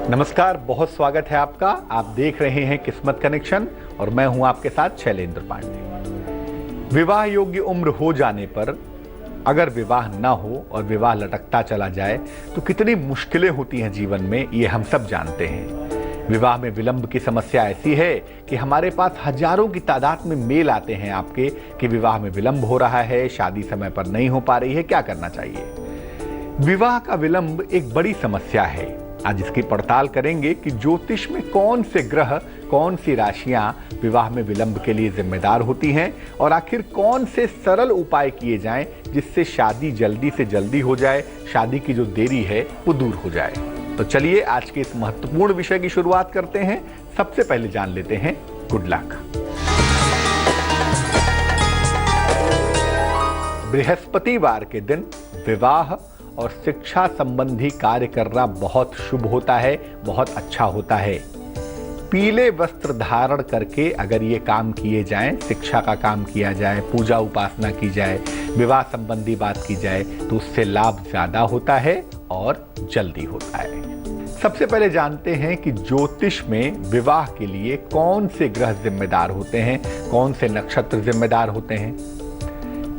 नमस्कार, बहुत स्वागत है आपका। आप देख रहे हैं किस्मत कनेक्शन और मैं हूं आपके साथ शैलेंद्र पांडे। विवाह योग्य उम्र हो जाने पर अगर विवाह ना हो और विवाह लटकता चला जाए तो कितनी मुश्किलें होती हैं जीवन में, ये हम सब जानते हैं। विवाह में विलंब की समस्या ऐसी है कि हमारे पास हजारों की तादाद में मेल आते हैं आपके कि विवाह में विलंब हो रहा है, शादी समय पर नहीं हो पा रही है, क्या करना चाहिए। विवाह का विलंब एक बड़ी समस्या है। आज इसकी पड़ताल करेंगे कि ज्योतिष में कौन से ग्रह, कौन सी राशियां विवाह में विलंब के लिए जिम्मेदार होती हैं और आखिर कौन से सरल उपाय किए जाएं जिससे शादी जल्दी से जल्दी हो जाए, शादी की जो देरी है वो दूर हो जाए। तो चलिए आज के इस महत्वपूर्ण विषय की शुरुआत करते हैं। सबसे पहले जान लेते हैं गुड लक। बृहस्पतिवार के दिन विवाह और शिक्षा संबंधी कार्य करना बहुत शुभ होता है, बहुत अच्छा होता है। पीले वस्त्र धारण करके अगर ये काम किए जाएं, शिक्षा का काम किया जाए, पूजा उपासना की जाए, विवाह संबंधी बात की जाए तो उससे लाभ ज्यादा होता है और जल्दी होता है। सबसे पहले जानते हैं कि ज्योतिष में विवाह के लिए कौन से ग्रह जिम्मेदार होते हैं, कौन से नक्षत्र जिम्मेदार होते हैं।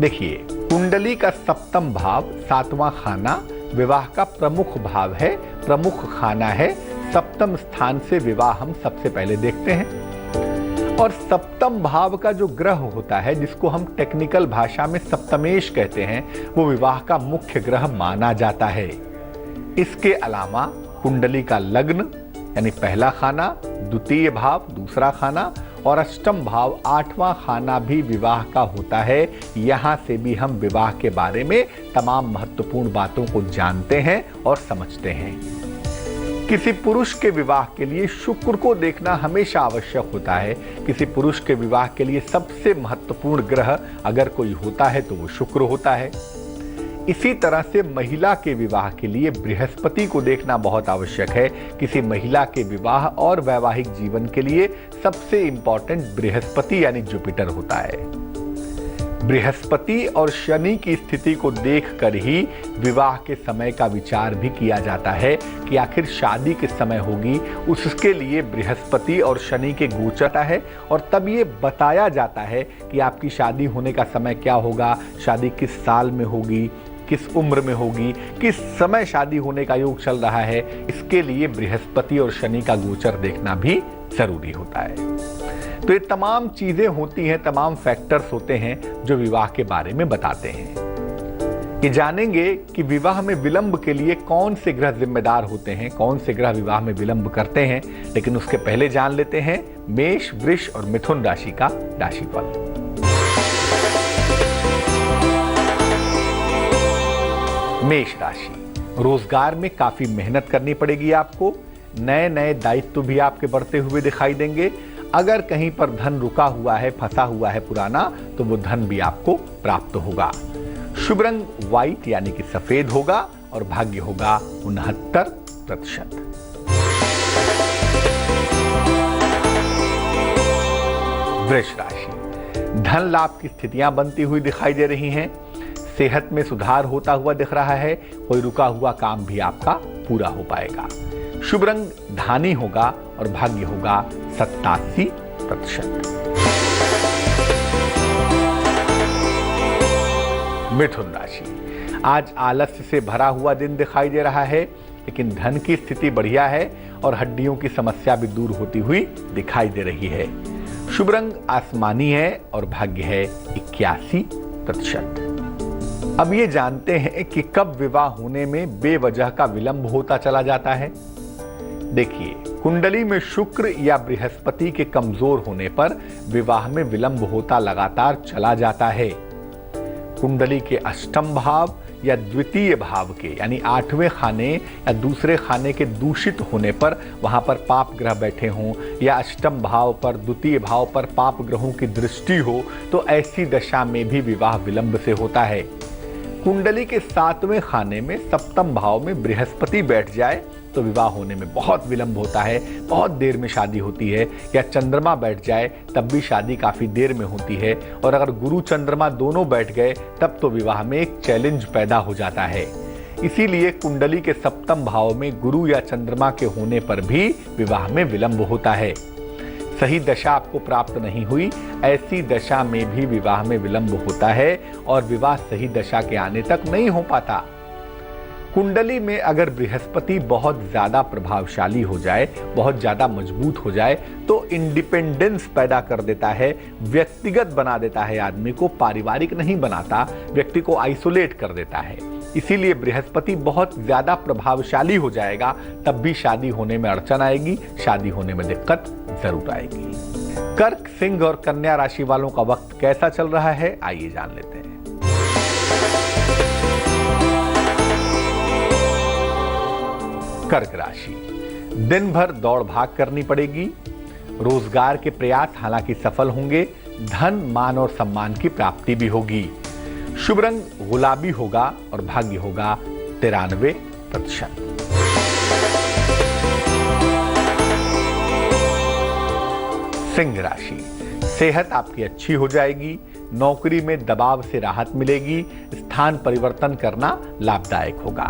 देखिए, कुंडली का सप्तम भाव, सातवां खाना विवाह का प्रमुख भाव है, प्रमुख खाना है। सप्तम स्थान से विवाह हम सबसे पहले देखते हैं। और सप्तम भाव का जो ग्रह होता है, जिसको हम टेक्निकल भाषा में सप्तमेश कहते हैं, वो विवाह का मुख्य ग्रह माना जाता है। इसके अलावा कुंडली का लग्न यानी पहला खाना, द्वितीय भाव दूसरा खाना और अष्टम भाव आठवां खाना भी विवाह का होता है। यहां से भी हम विवाह के बारे में तमाम महत्वपूर्ण बातों को जानते हैं और समझते हैं। किसी पुरुष के विवाह के लिए शुक्र को देखना हमेशा आवश्यक होता है। किसी पुरुष के विवाह के लिए सबसे महत्वपूर्ण ग्रह अगर कोई होता है तो वो शुक्र होता है। इसी तरह से महिला के विवाह के लिए बृहस्पति को देखना बहुत आवश्यक है। किसी महिला के विवाह और वैवाहिक जीवन के लिए सबसे इंपॉर्टेंट बृहस्पति यानी जुपिटर होता है। बृहस्पति और शनि की स्थिति को देखकर ही विवाह के समय का विचार भी किया जाता है कि आखिर शादी किस समय होगी। उसके लिए बृहस्पति और शनि के गोचर है और तब ये बताया जाता है कि आपकी शादी होने का समय क्या होगा, शादी किस साल में होगी, किस उम्र में होगी, किस समय शादी होने का योग चल रहा है। इसके लिए बृहस्पति और शनि का गोचर देखना भी जरूरी होता है। तो ये तमाम चीजें होती हैं, तमाम फैक्टर्स होते हैं जो विवाह के बारे में बताते हैं। ये जानेंगे कि विवाह में विलंब के लिए कौन से ग्रह जिम्मेदार होते हैं, कौन से ग्रह विवाह में विलंब करते हैं। लेकिन उसके पहले जान लेते हैं मेष, वृष और मिथुन राशि का राशिफल। मेष राशि, रोजगार में काफी मेहनत करनी पड़ेगी आपको। नए नए दायित्व भी आपके बढ़ते हुए दिखाई देंगे। अगर कहीं पर धन रुका हुआ है, फंसा हुआ है पुराना, तो वो धन भी आपको प्राप्त होगा। शुभ रंग व्हाइट यानी कि सफेद होगा और भाग्य होगा 69%। वृष राशि, धन लाभ की स्थितियां बनती हुई दिखाई दे रही हैं। सेहत में सुधार होता हुआ दिख रहा है। कोई रुका हुआ काम भी आपका पूरा हो पाएगा। शुभ रंग धानी होगा और भाग्य होगा 87%। मिथुन राशि, आज आलस्य से भरा हुआ दिन दिखाई दे रहा है, लेकिन धन की स्थिति बढ़िया है और हड्डियों की समस्या भी दूर होती हुई दिखाई दे रही है। शुभ रंग आसमानी है और भाग्य है 81%। अब ये जानते हैं कि कब विवाह होने में बेवजह का विलंब होता चला जाता है। देखिए, कुंडली में शुक्र या बृहस्पति के कमजोर होने पर विवाह में विलंब होता लगातार चला जाता है। कुंडली के अष्टम भाव या द्वितीय भाव के यानी आठवें खाने या दूसरे खाने के दूषित होने पर, वहां पर पाप ग्रह बैठे हों या अष्टम भाव पर, द्वितीय भाव पर पाप ग्रहों की दृष्टि हो, तो ऐसी दशा में भी विवाह विलंब से होता है। कुंडली के सातवें खाने में सप्तम भाव में बृहस्पति बैठ जाए तो विवाह होने में बहुत विलंब होता है, बहुत देर में शादी होती है। या चंद्रमा बैठ जाए तब भी शादी काफ़ी देर में होती है। और अगर गुरु चंद्रमा दोनों बैठ गए तब तो विवाह में एक चैलेंज पैदा हो जाता है। इसीलिए कुंडली के सप्तम भाव में गुरु या चंद्रमा के होने पर भी विवाह में विलंब होता है। सही दशा आपको प्राप्त नहीं हुई, ऐसी दशा में भी विवाह में विलंब होता है और विवाह सही दशा के आने तक नहीं हो पाता। कुंडली में अगर बृहस्पति बहुत ज्यादा प्रभावशाली हो जाए, बहुत ज्यादा मजबूत हो जाए, तो इंडिपेंडेंस पैदा कर देता है, व्यक्तिगत बना देता है आदमी को, पारिवारिक नहीं बनाता, व्यक्ति को आइसोलेट कर देता है। इसीलिए बृहस्पति बहुत ज्यादा प्रभावशाली हो जाएगा तब भी शादी होने में अड़चन आएगी, शादी होने में दिक्कत जरूर आएगी। कर्क, सिंह और कन्या राशि वालों का वक्त कैसा चल रहा है, आइए जान लेते हैं। कर्क राशि, दिन भर दौड़ भाग करनी पड़ेगी। रोजगार के प्रयास हालांकि सफल होंगे। धन, मान और सम्मान की प्राप्ति भी होगी। शुभ रंग गुलाबी होगा और भाग्य होगा 93%। सिंह राशि, सेहत आपकी अच्छी हो जाएगी। नौकरी में दबाव से राहत मिलेगी। स्थान परिवर्तन करना लाभदायक होगा।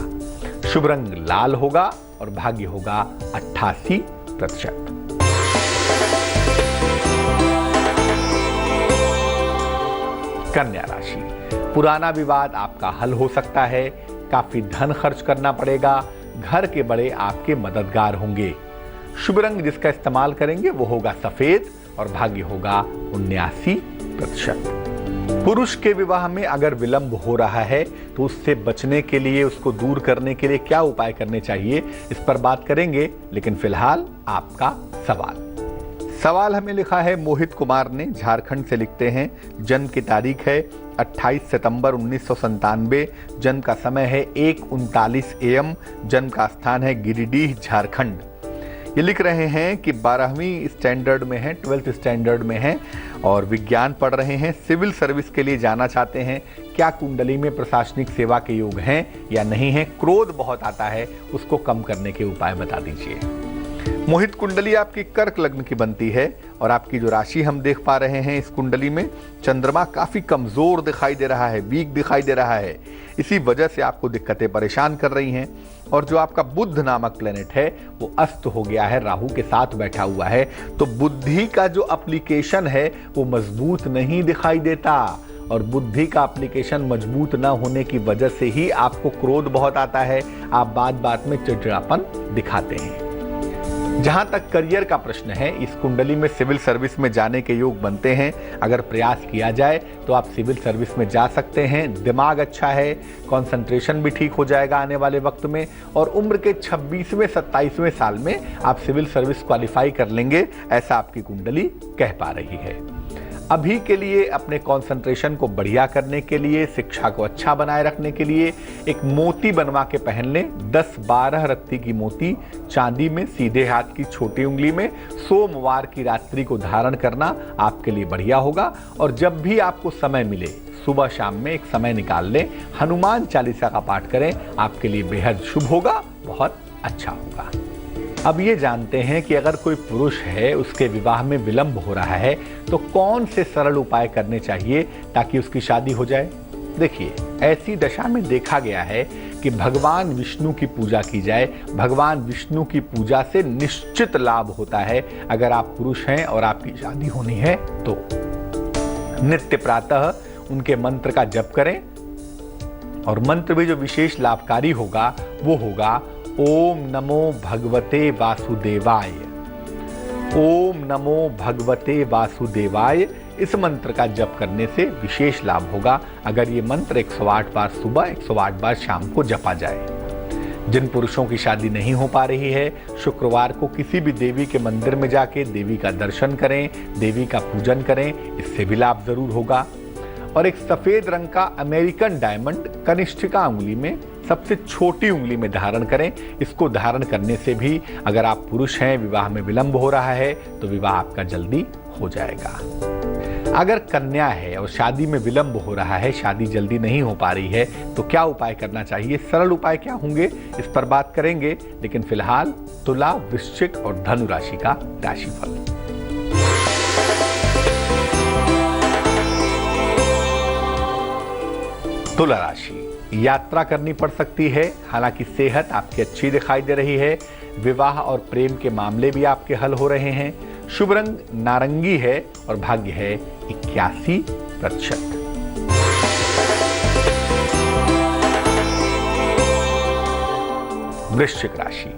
शुभ रंग लाल होगा और भाग्य होगा 88%। कन्या राशि, पुराना विवाद आपका हल हो सकता है। काफी धन खर्च करना पड़ेगा। घर के बड़े आपके मददगार होंगे। शुभ रंग जिसका इस्तेमाल करेंगे वो होगा सफेद और भाग्य होगा 79%। पुरुष के विवाह में अगर विलंब हो रहा है तो उससे बचने के लिए, उसको दूर करने के लिए क्या उपाय करने चाहिए, इस पर बात करेंगे। लेकिन फिलहाल आपका सवाल हमें लिखा है मोहित कुमार ने, झारखंड से लिखते हैं। जन्म की तारीख है 28 सितंबर 1997। जन्म का समय है 1:39 AM। जन्म का स्थान है गिरिडीह, झारखंड। ये लिख रहे हैं कि 12वीं स्टैंडर्ड में हैं, 12th स्टैंडर्ड में हैं और विज्ञान पढ़ रहे हैं। सिविल सर्विस के लिए जाना चाहते हैं। क्या कुंडली में प्रशासनिक सेवा के योग हैं या नहीं हैं? क्रोध बहुत आता है, उसको कम करने के उपाय बता दीजिए। मोहित, कुंडली आपकी कर्क लग्न की बनती है और आपकी जो राशि हम देख पा रहे हैं इस कुंडली में चंद्रमा काफी कमजोर दिखाई दे रहा है, वीक दिखाई दे रहा है। इसी वजह से आपको दिक्कतें परेशान कर रही हैं। और जो आपका बुध नामक प्लेनेट है वो अस्त हो गया है, राहु के साथ बैठा हुआ है। तो बुद्धि का जो एप्लीकेशन है वो मजबूत नहीं दिखाई देता और बुद्धि का एप्लीकेशन मजबूत न होने की वजह से ही आपको क्रोध बहुत आता है। आप बात बात में चिड़चिड़ापन दिखाते हैं। जहां तक करियर का प्रश्न है, इस कुंडली में सिविल सर्विस में जाने के योग बनते हैं। अगर प्रयास किया जाए तो आप सिविल सर्विस में जा सकते हैं। दिमाग अच्छा है, कंसंट्रेशन भी ठीक हो जाएगा आने वाले वक्त में और उम्र के 26वें 27वें साल में आप सिविल सर्विस क्वालिफाई कर लेंगे, ऐसा आपकी कुंडली कह पा रही है। अभी के लिए अपने कंसंट्रेशन को बढ़िया करने के लिए, शिक्षा को अच्छा बनाए रखने के लिए एक मोती बनवा के पहन लें। 10-12 रत्ती की मोती चांदी में सीधे हाथ की छोटी उंगली में सोमवार की रात्रि को धारण करना आपके लिए बढ़िया होगा। और जब भी आपको समय मिले सुबह शाम में एक समय निकाल लें, हनुमान चालीसा का पाठ करें, आपके लिए बेहद शुभ होगा, बहुत अच्छा होगा। अब ये जानते हैं कि अगर कोई पुरुष है उसके विवाह में विलंब हो रहा है तो कौन से सरल उपाय करने चाहिए ताकि उसकी शादी हो जाए। देखिए, ऐसी दशा में देखा गया है कि भगवान विष्णु की पूजा की जाए। भगवान विष्णु की पूजा से निश्चित लाभ होता है। अगर आप पुरुष हैं और आपकी शादी होनी है तो नित्य प्रातः उनके मंत्र का जप करें और मंत्र भी जो विशेष लाभकारी होगा वो होगा ओम नमो भगवते वासुदेवाय। ओम नमो भगवते वासुदेवाय। इस मंत्र का जप करने से विशेष लाभ होगा अगर ये मंत्र 108 बार सुबह, 108 बार शाम को जपा जाए। जिन पुरुषों की शादी नहीं हो पा रही है, शुक्रवार को किसी भी देवी के मंदिर में जाके देवी का दर्शन करें, देवी का पूजन करें, इससे भी लाभ जरूर होगा। और एक सफेद रंग का अमेरिकन डायमंड कनिष्ठिका उंगली में, सबसे छोटी उंगली में धारण करें। इसको धारण करने से भी अगर आप पुरुष हैं, विवाह में विलंब हो रहा है तो विवाह आपका जल्दी हो जाएगा। अगर कन्या है और शादी में विलंब हो रहा है, शादी जल्दी नहीं हो पा रही है, तो क्या उपाय करना चाहिए, सरल उपाय क्या होंगे, इस पर बात करेंगे। लेकिन फिलहाल तुला, वृश्चिक और धनु राशि का राशिफल। तुला राशि, यात्रा करनी पड़ सकती है, हालांकि सेहत आपकी अच्छी दिखाई दे रही है। विवाह और प्रेम के मामले भी आपके हल हो रहे हैं। शुभ रंग नारंगी है और भाग्य है 81%। वृश्चिक राशि,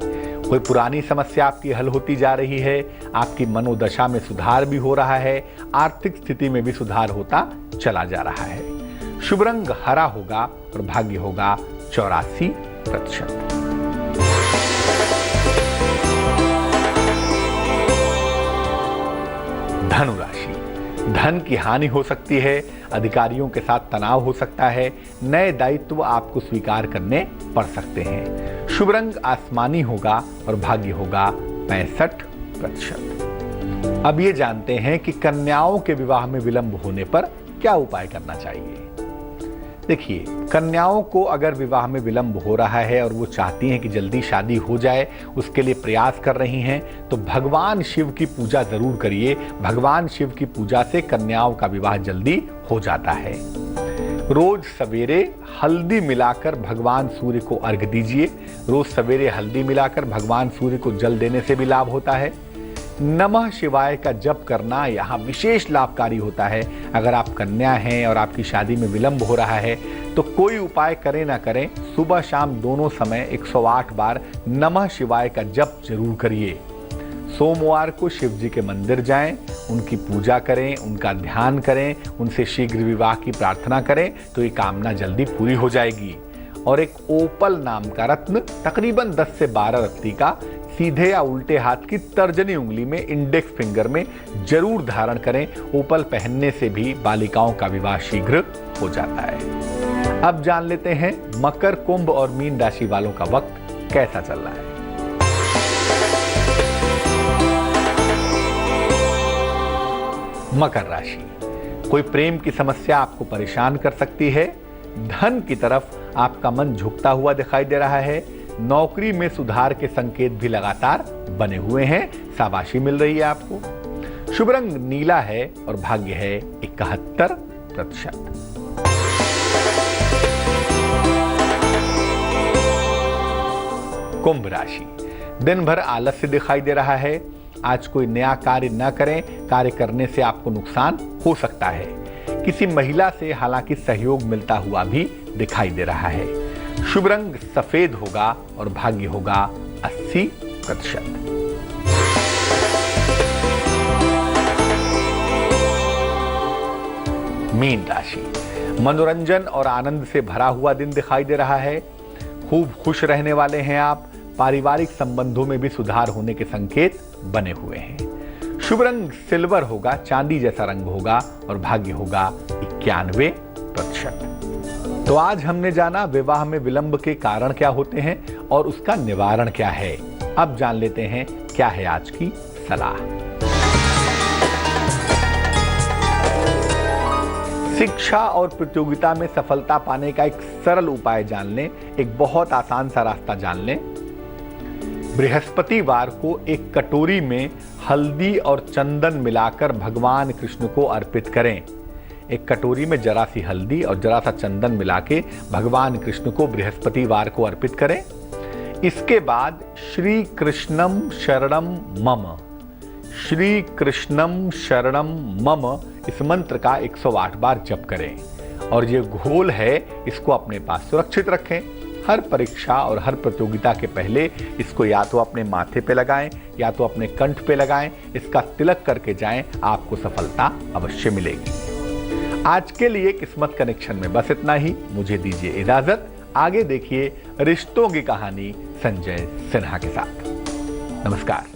कोई पुरानी समस्या आपकी हल होती जा रही है। आपकी मनोदशा में सुधार भी हो रहा है, आर्थिक स्थिति में भी सुधार होता चला जा रहा है। शुभ रंग हरा होगा और भाग्य होगा 84%। धनु राशि, धन की हानि हो सकती है, अधिकारियों के साथ तनाव हो सकता है, नए दायित्व आपको स्वीकार करने पड़ सकते हैं। शुभ रंग आसमानी होगा और भाग्य होगा 65%। अब ये जानते हैं कि कन्याओं के विवाह में विलंब होने पर क्या उपाय करना चाहिए। देखिए, कन्याओं को अगर विवाह में विलंब हो रहा है और वो चाहती हैं कि जल्दी शादी हो जाए, उसके लिए प्रयास कर रही हैं, तो भगवान शिव की पूजा जरूर करिए। भगवान शिव की पूजा से कन्याओं का विवाह जल्दी हो जाता है। रोज सवेरे हल्दी मिलाकर भगवान सूर्य को अर्घ्य दीजिए। रोज सवेरे हल्दी मिलाकर भगवान सूर्य को जल देने से भी लाभ होता है। नमः शिवाय का जप करना यहाँ विशेष लाभकारी होता है। अगर आप कन्या हैं और आपकी शादी में विलंब हो रहा है तो कोई उपाय करें ना करें, सुबह शाम दोनों समय 108 बार नमः शिवाय का जप जरूर करिए। सोमवार को शिव जी के मंदिर जाएं, उनकी पूजा करें, उनका ध्यान करें, उनसे शीघ्र विवाह की प्रार्थना करें तो ये कामना जल्दी पूरी हो जाएगी। और एक ओपल नाम का रत्न तकरीबन 10 से 12 रत्ती का सीधे या उल्टे हाथ की तर्जनी उंगली में, इंडेक्स फिंगर में जरूर धारण करें। ओपल पहनने से भी बालिकाओं का विवाह शीघ्र हो जाता है। अब जान लेते हैं मकर, कुंभ और मीन राशि वालों का वक्त कैसा चल रहा है। मकर राशि, कोई प्रेम की समस्या आपको परेशान कर सकती है। धन की तरफ आपका मन झुकता हुआ दिखाई दे रहा है। नौकरी में सुधार के संकेत भी लगातार बने हुए हैं, शाबाशी मिल रही है आपको। शुभ रंग नीला है और भाग्य है 71%। कुंभ राशि, दिन भर आलस्य दिखाई दे रहा है। आज कोई नया कार्य न करें, कार्य करने से आपको नुकसान हो सकता है। किसी महिला से हालांकि सहयोग मिलता हुआ भी दिखाई दे रहा है। शुभ रंग सफेद होगा और भाग्य होगा 80%। मीन राशि, मनोरंजन और आनंद से भरा हुआ दिन दिखाई दे रहा है। खूब खुश रहने वाले हैं आप। पारिवारिक संबंधों में भी सुधार होने के संकेत बने हुए हैं। शुभ रंग सिल्वर होगा, चांदी जैसा रंग होगा और भाग्य होगा 91%। तो आज हमने जाना विवाह में विलंब के कारण क्या होते हैं और उसका निवारण क्या है। अब जान लेते हैं क्या है आज की सलाह। शिक्षा और प्रतियोगिता में सफलता पाने का एक सरल उपाय जान लें, एक बहुत आसान सा रास्ता जान लें। बृहस्पतिवार को एक कटोरी में हल्दी और चंदन मिलाकर भगवान कृष्ण को अर्पित करें। एक कटोरी में जरा सी हल्दी और जरा सा चंदन मिला के भगवान कृष्ण को बृहस्पतिवार को अर्पित करें। इसके बाद श्री कृष्णम शरणम मम, श्री कृष्णम शरणम मम इस मंत्र का 108 बार जप करें। और ये घोल है, इसको अपने पास सुरक्षित रखें। हर परीक्षा और हर प्रतियोगिता के पहले इसको या तो अपने माथे पे लगाएं या तो अपने कंठ पे लगाएं। इसका तिलक करके जाएं, आपको सफलता अवश्य मिलेगी। आज के लिए किस्मत कनेक्शन में बस इतना ही। मुझे दीजिए इजाजत। आगे देखिए रिश्तों की कहानी संजय सिन्हा के साथ। नमस्कार।